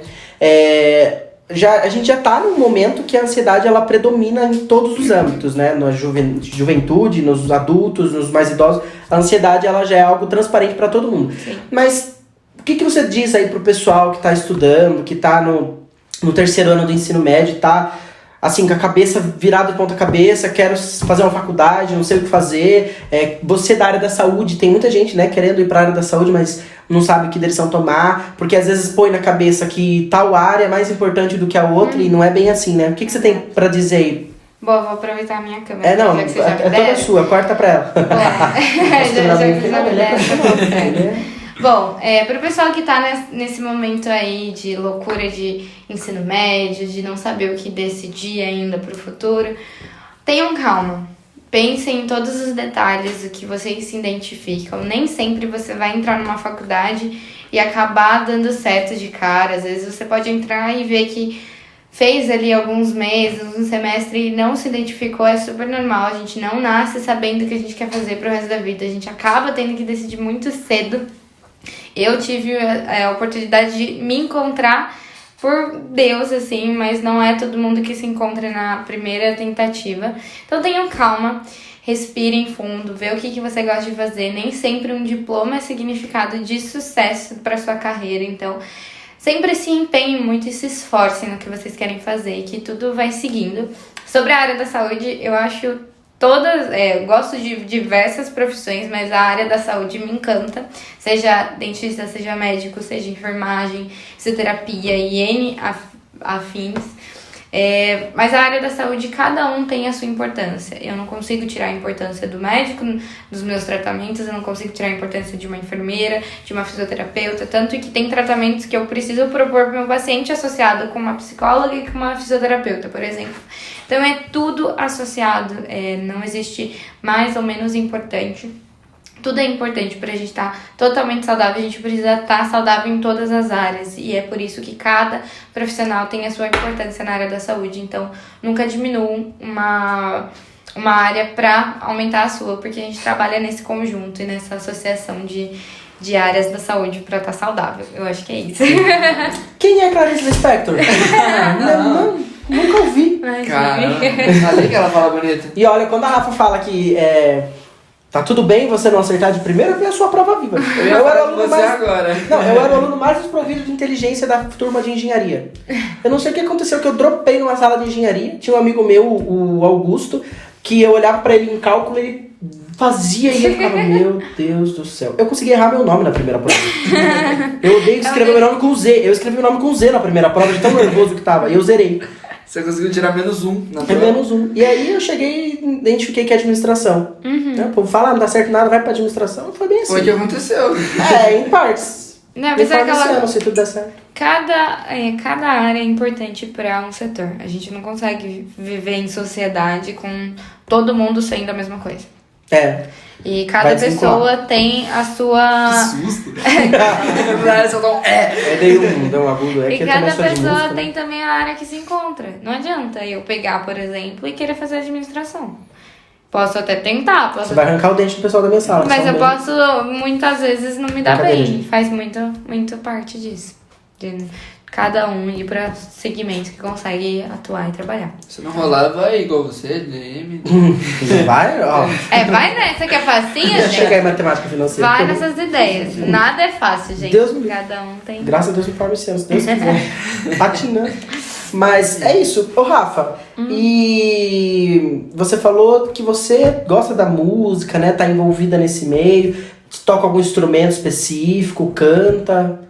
A gente já tá num momento que a ansiedade ela predomina em todos os âmbitos, né? Na juventude, nos adultos, nos mais idosos, a ansiedade ela já é algo transparente para todo mundo. Sim. Mas o que você diz aí pro pessoal que tá estudando, que tá no 3º ano do ensino médio, tá assim, com a cabeça virada de ponta cabeça, quero fazer uma faculdade, não sei o que fazer. Você da área da saúde, tem muita gente, né, querendo ir pra área da saúde, mas não sabe que direção tomar, porque às vezes põe na cabeça que tal área é mais importante do que a outra, e não é bem assim, né? O que você tem pra dizer aí? Bom, vou aproveitar a minha câmera. Não, já que você já me toda deram. sua, corta pra ela. Bom, já que você já me deram. Bom, pro pessoal que tá nesse momento aí de loucura de ensino médio, de não saber o que decidir ainda pro futuro, tenham calma. Pensem em todos os detalhes, o que vocês se identificam. Nem sempre você vai entrar numa faculdade e acabar dando certo de cara. Às vezes você pode entrar e ver que fez ali alguns meses, um semestre e não se identificou. É super normal, a gente não nasce sabendo o que a gente quer fazer pro resto da vida. A gente acaba tendo que decidir muito cedo. Eu tive a oportunidade de me encontrar por Deus, assim, mas não é todo mundo que se encontra na primeira tentativa. Então tenham calma, respirem fundo, vê o que você gosta de fazer. Nem sempre um diploma é significado de sucesso para sua carreira, então sempre se empenhem muito e se esforcem no que vocês querem fazer, que tudo vai seguindo. Sobre a área da saúde, eu acho eu gosto de diversas profissões, mas a área da saúde me encanta, seja dentista, seja médico, seja enfermagem, fisioterapia e N afins. Mas a área da saúde, cada um tem a sua importância. Eu não consigo tirar a importância do médico dos meus tratamentos, eu não consigo tirar a importância de uma enfermeira, de uma fisioterapeuta, tanto que tem tratamentos que eu preciso propor para o meu paciente associado com uma psicóloga e com uma fisioterapeuta, por exemplo. Então é tudo associado, não existe mais ou menos importante. Tudo é importante pra gente estar totalmente saudável, a gente precisa estar saudável em todas as áreas. E é por isso que cada profissional tem a sua importância na área da saúde. Então, nunca diminuam uma área pra aumentar a sua, porque a gente trabalha nesse conjunto e nessa associação de áreas da saúde pra estar saudável. Eu acho que é isso. Quem é Clarice Lispector? Não, nunca ouvi. Caramba, ali que ela fala bonito. E olha, quando a Rafa fala que tá tudo bem você não acertar de primeira, é a sua prova viva. Eu era aluno agora. Não, eu era o aluno mais desprovido de inteligência da turma de engenharia. Eu não sei o que aconteceu, que eu dropei numa sala de engenharia. Tinha um amigo meu, o Augusto, que eu olhava pra ele em cálculo, ele fazia e eu ficava, meu Deus do céu. Eu consegui errar meu nome na primeira prova. Eu odeio escrever meu nome com Z. Eu escrevi o nome com Z na primeira prova, de tão nervoso que tava. E eu zerei. Você conseguiu tirar -1 na prova? -1. E aí eu cheguei e identifiquei que é administração. Né? O povo fala, não dá certo nada, vai pra administração. Foi bem assim. Foi o que aconteceu. Em partes. Não, mas se tudo der certo. Cada área é importante para um setor. A gente não consegue viver em sociedade com todo mundo sendo a mesma coisa. E cada pessoa tem a sua... Que susto! Deu um agudo. E cada pessoa tem também a área que se encontra. Não adianta eu pegar, por exemplo, e querer fazer administração. Posso até tentar. Você vai arrancar o dente do pessoal da minha sala. Mas eu posso, muitas vezes, não me dar bem. Faz muito parte disso. De cada um ir pra segmento que consegue atuar e trabalhar. Se não rolar, vai igual você, DM. Vai, ó. Vai nessa que é facinha, gente. Chega aí, matemática financeira. Vai nessas ideias. Nada é fácil, gente. Deus me... Cada um tem... Graças a Deus me forma esse ano, se Deus quiser. Patinando. Mas é isso. Ô, Rafa, e você falou que você gosta da música, né? Tá envolvida nesse meio. Toca algum instrumento específico, canta.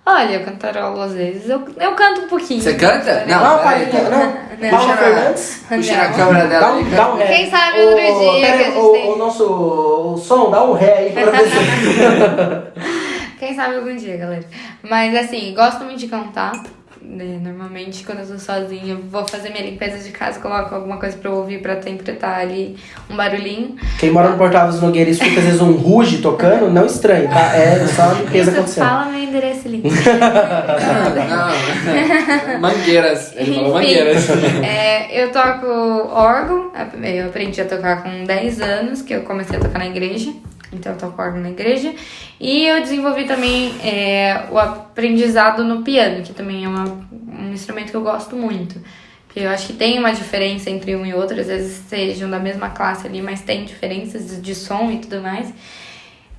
Olha, eu cantarolo às vezes. Eu canto um pouquinho. Você canta? Não, Não, palhinha, não. Não. Paula Fernandes. Puxa na câmera dela ali, Dá um ré. Quem sabe outro dia que a gente tem. O nosso som, dá um ré aí pra você. Quem sabe algum dia, galera. Mas assim, gosto muito de cantar. Né? Normalmente, quando eu tô sozinha, vou fazer minha limpeza de casa, coloco alguma coisa pra eu ouvir, pra sempre estar ali um barulhinho. Quem mora no Portal dos Nogueira e escuta às vezes um ruge tocando, não estranhe, tá? É só a limpeza Isso, acontecendo. fala meu endereço ali. Não. Mangueiras. Ele falou mangueiras. Eu toco órgão, eu aprendi a tocar com 10 anos, que eu comecei a tocar na igreja. Então eu toco órgão na igreja. E eu desenvolvi também o aprendizado no piano, que também é um instrumento que eu gosto muito. Porque eu acho que tem uma diferença entre um e outro, às vezes sejam da mesma classe ali, mas tem diferenças de som e tudo mais.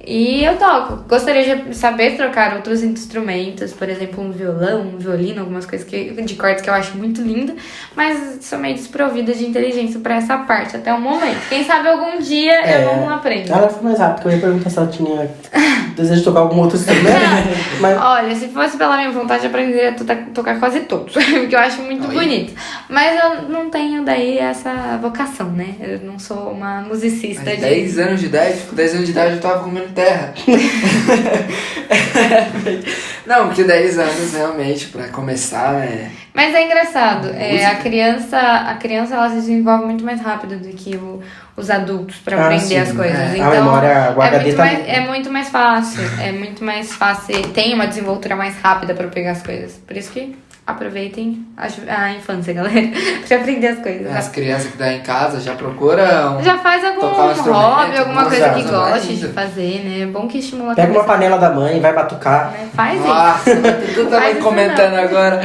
E eu toco. Gostaria de saber trocar outros instrumentos, por exemplo, um violão, um violino, algumas coisas de cordas que eu acho muito linda, mas sou meio desprovida de inteligência pra essa parte até o momento. Quem sabe algum dia eu não aprendo. Ela foi mais rápido, porque eu ia perguntar se ela tinha desejo de tocar algum outro instrumento. Mas Olha, se fosse pela minha vontade de aprender a tocar quase todos, porque eu acho muito bonito. Mas eu não tenho daí essa vocação, né? Eu não sou uma musicista. Mas 10 anos de idade? Com 10 anos de idade eu tava comendo terra. Não, que 10 anos realmente, pra começar, né? Mas é engraçado, a criança ela se desenvolve muito mais rápido do que os adultos pra aprender sim, as coisas. é. Então, A memória, o HD tá... é muito mais fácil, tem uma desenvoltura mais rápida pra pegar as coisas. Por isso que aproveitem a infância, galera, pra aprender as coisas. As crianças que estão em casa já procuram. Já faz algum tocar um instrumento, hobby, alguma coisa que usar, goste de fazer, né? É bom que estimula a Pega uma cabeça, panela da mãe, vai batucar. né? Faz isso. Nossa, tu tava Faz isso comentando não. agora.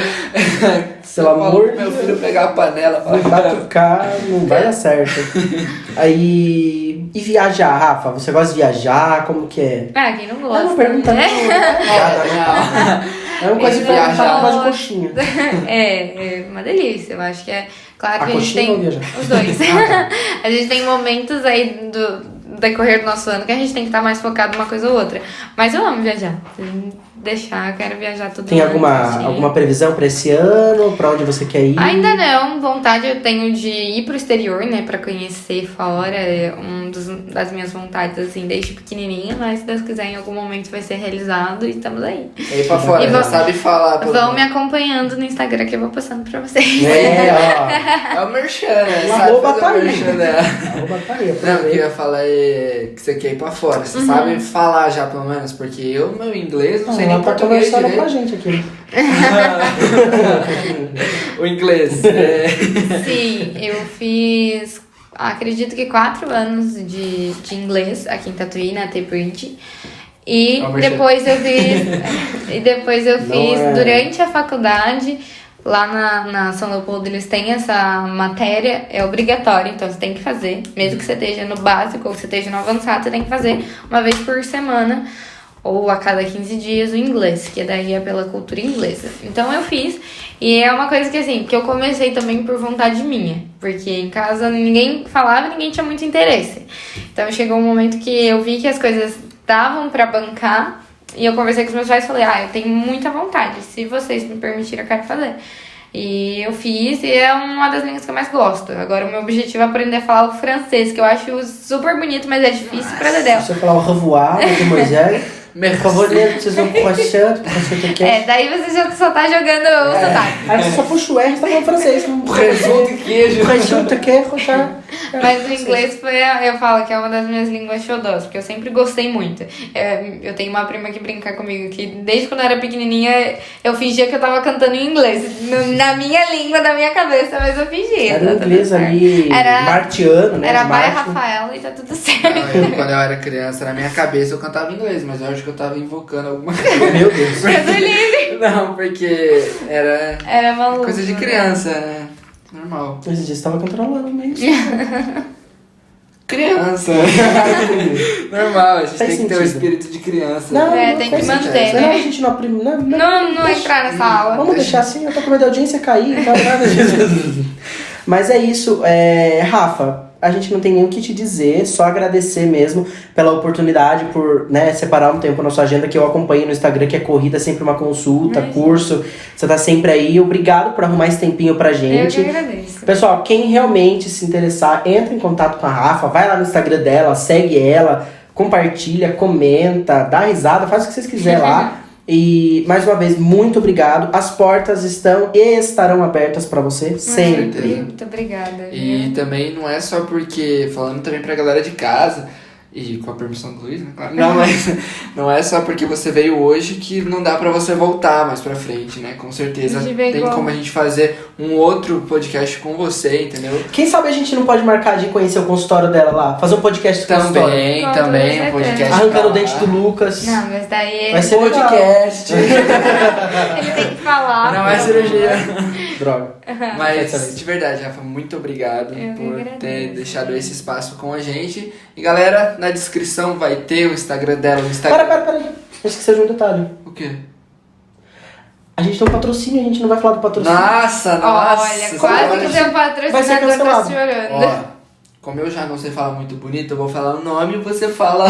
Pelo amor de meu filho pegar a panela. Batucar não vai dar certo. Aí. E viajar, Rafa? Você gosta de viajar? Como que é? Ah, quem não gosta. Não pergunta né? É uma coisa de Viajar. perguntar, eu gosto de coxinha. É uma delícia. Eu acho que é claro A que a gente coxinha ou tem viajar? os dois. A gente tem momentos aí do decorrer do nosso ano que a gente tem que estar mais focado numa coisa ou outra. Mas eu amo viajar. Se deixar, eu quero viajar todo Tem ano. alguma previsão pra esse ano? Pra onde você quer ir? Ainda não, vontade eu tenho de ir pro exterior, né, pra conhecer fora, é das minhas vontades, assim, desde pequenininha, mas se Deus quiser, em algum momento vai ser realizado e estamos aí. E aí pra fora, E já vão- sabe falar. pelo Vão me menos. acompanhando no Instagram que eu vou postando pra vocês. É o merchan, né? O Sabe arroba fazer tá o aí. merchan dela. Arroba tá aí, Não, o que eu aproveita. ia falar é que você quer ir pra fora. Uhum. Você sabe falar já, pelo menos, porque eu, meu inglês, não sei nem Ela tá português conversando com a direito. gente aqui. O inglês. Sim, eu fiz, acredito que 4 anos de inglês aqui em Tatuí, na T-Bridge. E Ó, merchan. depois eu fiz é. durante a faculdade, lá na São Leopoldo, eles têm essa matéria, é obrigatória, então você tem que fazer. Mesmo que você esteja no básico ou você esteja no avançado, você tem que fazer uma vez por semana ou a cada 15 dias o inglês, que daí é pela cultura inglesa. Então eu fiz, e é uma coisa que assim, que eu comecei também por vontade minha, porque em casa ninguém falava, ninguém tinha muito interesse. Então chegou um momento que eu vi que as coisas davam pra bancar, e eu conversei com os meus pais e falei, eu tenho muita vontade, se vocês me permitirem, eu quero fazer. E eu fiz, e é uma das línguas que eu mais gosto. Agora o meu objetivo é aprender a falar o francês, que eu acho super bonito, mas é difícil pra dedéu. Você falar o revoar, o Moisés. Por favor, vocês vão croissant, croissant que é. Daí você já só tá jogando o sotaque. Aí você só puxa o R, você tá falando francês. Presunto e queijo. Presunto que é, croissant. Mas o inglês eu falo que é uma das minhas línguas xodós, porque eu sempre gostei muito. Eu tenho uma prima que brinca comigo que desde quando eu era pequenininha eu fingia que eu tava cantando em inglês. Na minha língua, na minha cabeça, mas eu fingia. Era tá um tudo inglês certo. ali, Era- martiano, né? Era de Baia Marte. Rafaela e tá tudo Não, certo. quando eu era criança, na minha cabeça eu cantava inglês, mas eu acho que eu tava invocando alguma coisa. Meu Deus. Deus me livre. Não, porque era Era maluco. coisa de né? criança, né? Normal. Esse dia você tava controlando mesmo. Criança. Normal, a gente Faz tem que ter o sentido. espírito de criança. Não, tem faz que sentido. manter, Senão né? a gente não aprime. Não entrar nessa aula. Vamos deixar assim, eu tô com medo da audiência cair, então nada disso. Mas é isso, Rafa, a gente não tem nem o que te dizer, só agradecer mesmo pela oportunidade, por, né, separar um tempo na sua agenda, que eu acompanho no Instagram, que é corrida, sempre uma consulta, curso, você tá sempre aí. Obrigado por arrumar esse tempinho pra gente. Eu que agradeço. Pessoal, quem realmente se interessar, entra em contato com a Rafa, vai lá no Instagram dela, segue ela, compartilha, comenta, dá risada, faz o que vocês quiserem lá. E, mais uma vez, muito obrigado. As portas estão e estarão abertas pra você sempre. Muito obrigada. E também não é só porque, falando também pra galera de casa, e com a permissão do Luiz, né? Claro. Não, mas não é só porque você veio hoje que não dá pra você voltar mais pra frente, né? Com certeza tem como a gente fazer um outro podcast com você, entendeu? Quem sabe a gente não pode marcar de conhecer o consultório dela lá? Fazer um podcast do consultório. Também, um podcast. Arrancando o dente do Lucas. Não, mas daí vai ser podcast. Ele tem que falar. Não é cirurgia. Droga. Mas, de verdade, Rafa, muito obrigado por ter deixado esse espaço com a gente. E, galera, na descrição vai ter o Instagram dela, o Instagram... Para aí. Eu esqueci de um detalhe. O quê? A gente tem um patrocínio, a gente não vai falar do patrocínio. Nossa! Olha, quase que tem um patrocinador tá chorando. Ó, como eu já não sei falar muito bonito, eu vou falar o nome e você fala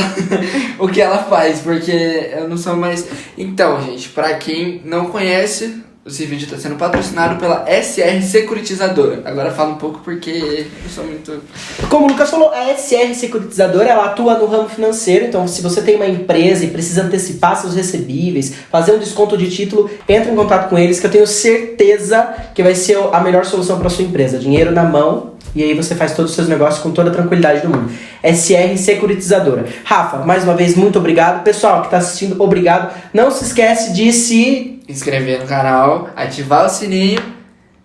o que ela faz, porque eu não sou mais... Então, gente, pra quem não conhece... Esse vídeo está sendo patrocinado pela SR Securitizadora. Agora fala um pouco porque eu sou muito... Como o Lucas falou, a SR Securitizadora, ela atua no ramo financeiro. Então, se você tem uma empresa e precisa antecipar seus recebíveis, fazer um desconto de título, entre em contato com eles, que eu tenho certeza que vai ser a melhor solução para sua empresa. Dinheiro na mão, e aí você faz todos os seus negócios com toda a tranquilidade do mundo. SR Securitizadora. Rafa, mais uma vez, muito obrigado. Pessoal que está assistindo, obrigado. Não se esquece de se... inscrever no canal, ativar o sininho.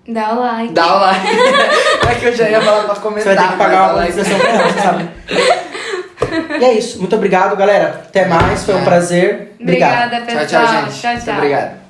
Dá o like. Dá o like. É que eu já ia falar pra comentar. Você vai ter que pagar uma monetização pra ela, você sabe? E é isso. Muito obrigado, galera. Até mais. Foi um prazer. Obrigado. Obrigada, pessoal. Tchau, gente. Tchau. Muito obrigado.